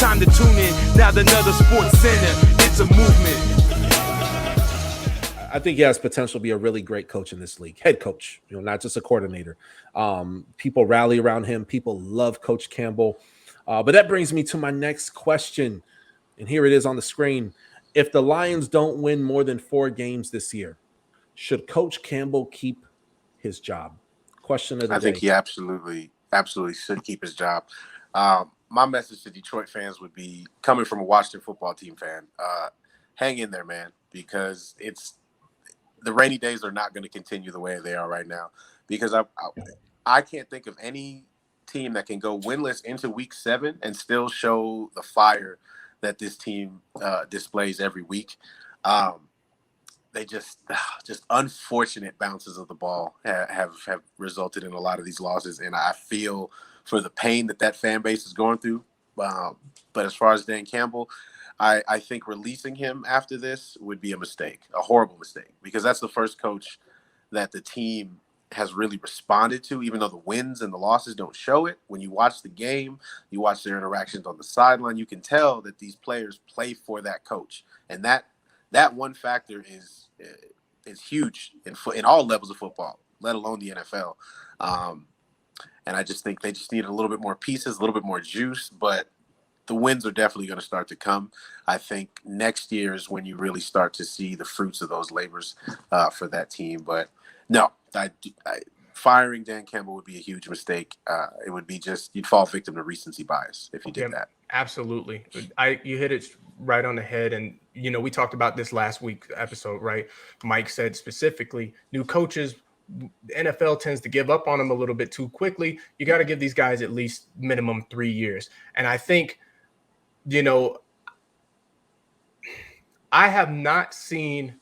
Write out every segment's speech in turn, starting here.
time to tune in. Now another Sports Center, it's a movement. I think he has potential to be a really great coach in this league. Head coach, not just a coordinator. People rally around him. People love Coach Campbell. But that brings me to my next question. And here it is on the screen. If the Lions don't win more than 4 games this year, should Coach Campbell keep his job? Question of the day. I think he absolutely should keep his job. My message to Detroit fans would be, coming from a Washington football team fan, hang in there, man, because the rainy days are not going to continue the way they are right now, because I can't think of any team that can go winless into week 7 and still show the fire that this team displays every week. They just unfortunate bounces of the ball have resulted in a lot of these losses, and I feel for the pain that fan base is going through. But as far as Dan Campbell, I think releasing him after this would be a mistake, a horrible mistake, because that's the first coach that the team has really responded to, even though the wins and the losses don't show it. When you watch the game, you watch their interactions on the sideline, you can tell that these players play for that coach. And that one factor is huge in all levels of football, let alone the NFL. And I just think they just need a little bit more pieces, a little bit more juice, but the wins are definitely going to start to come. I think next year is when you really start to see the fruits of those labors for that team. But no, firing Dan Campbell would be a huge mistake. It would be you'd fall victim to recency bias if you did that. Absolutely. You hit it right on the head. And, we talked about this last week's episode, right? Mike said specifically, new coaches, the NFL tends to give up on them a little bit too quickly. You got to give these guys at least minimum 3 years. And I think, I have not seen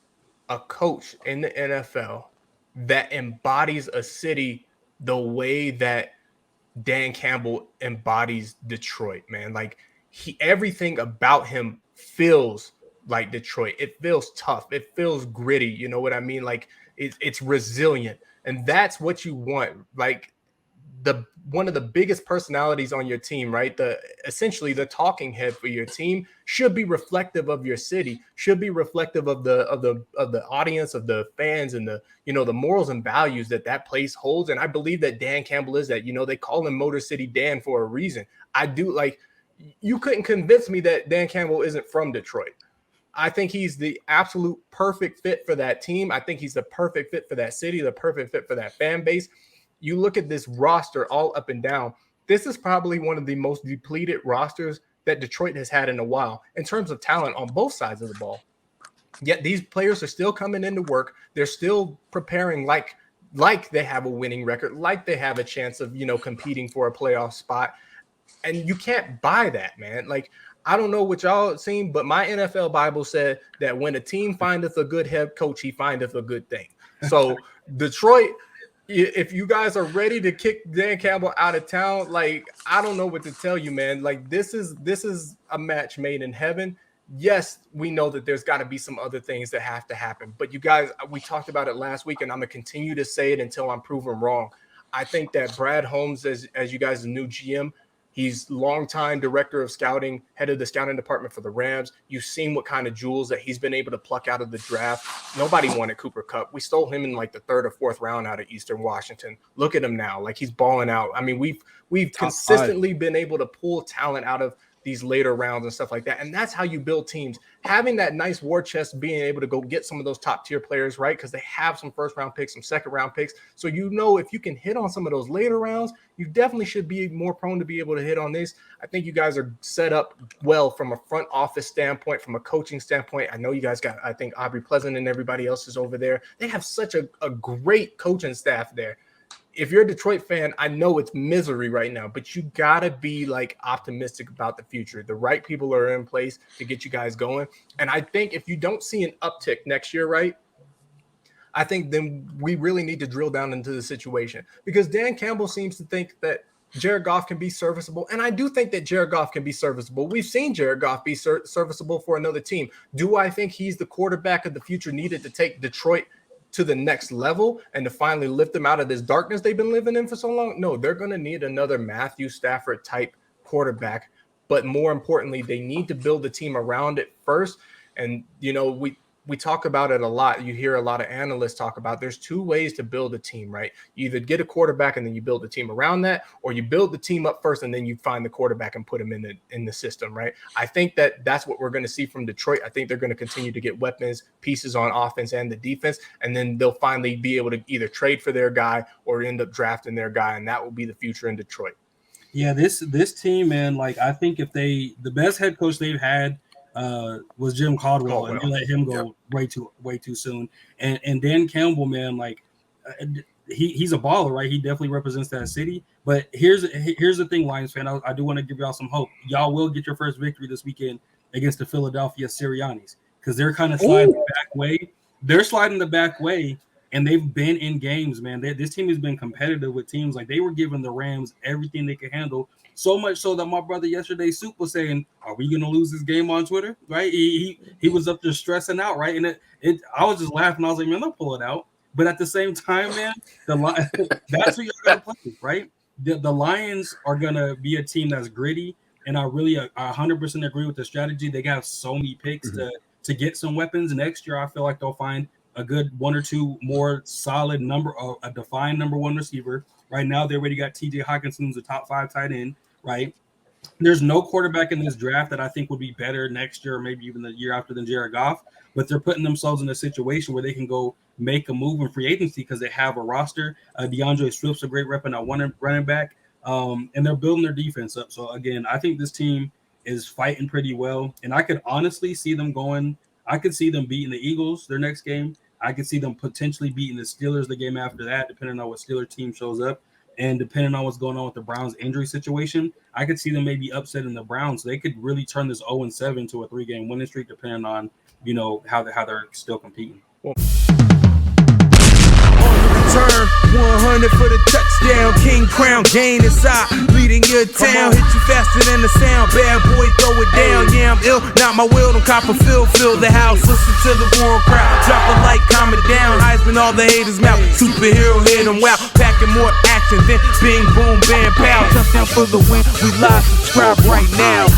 a coach in the NFL that embodies a city the way that Dan Campbell embodies Detroit, man. Like everything about him feels like Detroit. It feels tough. It feels gritty. You know what I mean? Like it's resilient, and that's what you want. Like one of the biggest personalities on your team, right? Essentially the talking head for your team should be reflective of your city, should be reflective of the audience, of the fans, and the morals and values that place holds. And I believe that Dan Campbell is that. They call him Motor City Dan for a reason. I do. Like, you couldn't convince me that Dan Campbell isn't from Detroit. I think he's the absolute perfect fit for that team. I think he's the perfect fit for that city, the perfect fit for that fan base. You look at this roster all up and down. This is probably one of the most depleted rosters that Detroit has had in a while in terms of talent on both sides of the ball. Yet these players are still coming into work. They're still preparing like they have a winning record, like they have a chance of, competing for a playoff spot. And you can't buy that, man. Like, I don't know what y'all seen, but my NFL Bible said that when a team findeth a good head coach, he findeth a good thing. So Detroit, if you guys are ready to kick Dan Campbell out of town, like, I don't know what to tell you, man. Like, this is a match made in heaven. Yes, we know that there's got to be some other things that have to happen. But you guys, we talked about it last week, and I'm going to continue to say it until I'm proven wrong. I think that Brad Holmes, as you guys' new GM, he's longtime director of scouting, head of the scouting department for the Rams. You've seen what kind of jewels that he's been able to pluck out of the draft. Nobody wanted Cooper Kupp. We stole him in like the 3rd or 4th round out of Eastern Washington. Look at him now. Like, he's balling out. I mean, we've consistently been able to pull talent out of these later rounds and stuff like that. And that's how you build teams. Having that nice war chest, being able to go get some of those top tier players, right? Because they have some 1st round picks, some 2nd round picks. So, if you can hit on some of those later rounds, you definitely should be more prone to be able to hit on this. I think you guys are set up well from a front office standpoint, from a coaching standpoint. I know you guys got, I think, Aubrey Pleasant and everybody else is over there. They have such a great coaching staff there. If you're a Detroit fan, I know it's misery right now, but you got to be like optimistic about the future. The right people are in place to get you guys going. And I think if you don't see an uptick next year, right, I think then we really need to drill down into the situation, because Dan Campbell seems to think that Jared Goff can be serviceable. And I do think that Jared Goff can be serviceable. We've seen Jared Goff be serviceable for another team. Do I think he's the quarterback of the future needed to take Detroit to the next level and to finally lift them out of this darkness they've been living in for so long? No, they're going to need another Matthew Stafford type quarterback. but more importantly, they need to build the team around it first. And, you know, we talk about it a lot. You hear a lot of analysts talk about there's two ways to build a team, right? You either get a quarterback and then you build the team around that, or you build the team up first and then you find the quarterback and put him in the system, right? I think that's what we're going to see from Detroit. I think they're going to continue to get weapons, pieces on offense and the defense, and then they'll finally be able to either trade for their guy or end up drafting their guy, and that will be the future in Detroit. Yeah, this team, man, like I think if the best head coach they've had was Jim Caldwell, and they let him go way too soon. And Dan Campbell, man, like he's a baller, right? He definitely represents that city. But here's the thing, Lions fan, I do want to give y'all some hope. Y'all will get your first victory this weekend against the Philadelphia Siriannis, because they're kind of sliding the back way. They're sliding the back way, and they've been in games, man. This team has been competitive with teams. Like, they were giving the Rams everything they could handle. So much so that my brother yesterday, Soup, was saying, "Are we gonna lose this game on Twitter?" Right? He was up there stressing out, right? And I was just laughing. I was like, "Man, they'll pull it out." But at the same time, man, that's who you're gonna play, right? The Lions are gonna be a team that's gritty, and I really 100% agree with the strategy. They got so many picks to get some weapons next year. I feel like they'll find a good one or two more solid a defined number one receiver. Right now, they already got T.J. Hockenson, who's a top 5 tight end, right? There's no quarterback in this draft that I think would be better next year or maybe even the year after than Jared Goff, but they're putting themselves in a situation where they can go make a move in free agency because they have a roster. DeAndre Swift's a great rep and one running back, and they're building their defense up. So, again, I think this team is fighting pretty well, and I could honestly see them going – I could see them beating the Eagles their next game. I could see them potentially beating the Steelers the game after that, depending on what Steelers team shows up. And depending on what's going on with the Browns injury situation, I could see them maybe upsetting the Browns. They could really turn this 0-7 to a 3-game winning streak, depending on, you know, how they're still competing. Turn 100 for the touchdown, King Crown, gain inside, leading your town, hit you faster than the sound, bad boy, throw it down, yeah, I'm ill, not my will, don't cop a fill the house, listen to the roaring crowd, drop a light, calm it down, Heisman, all the haters mouth, superhero hit them wow, packing more action than bing, boom, bam, pow, touchdown for the win, we live, subscribe right now.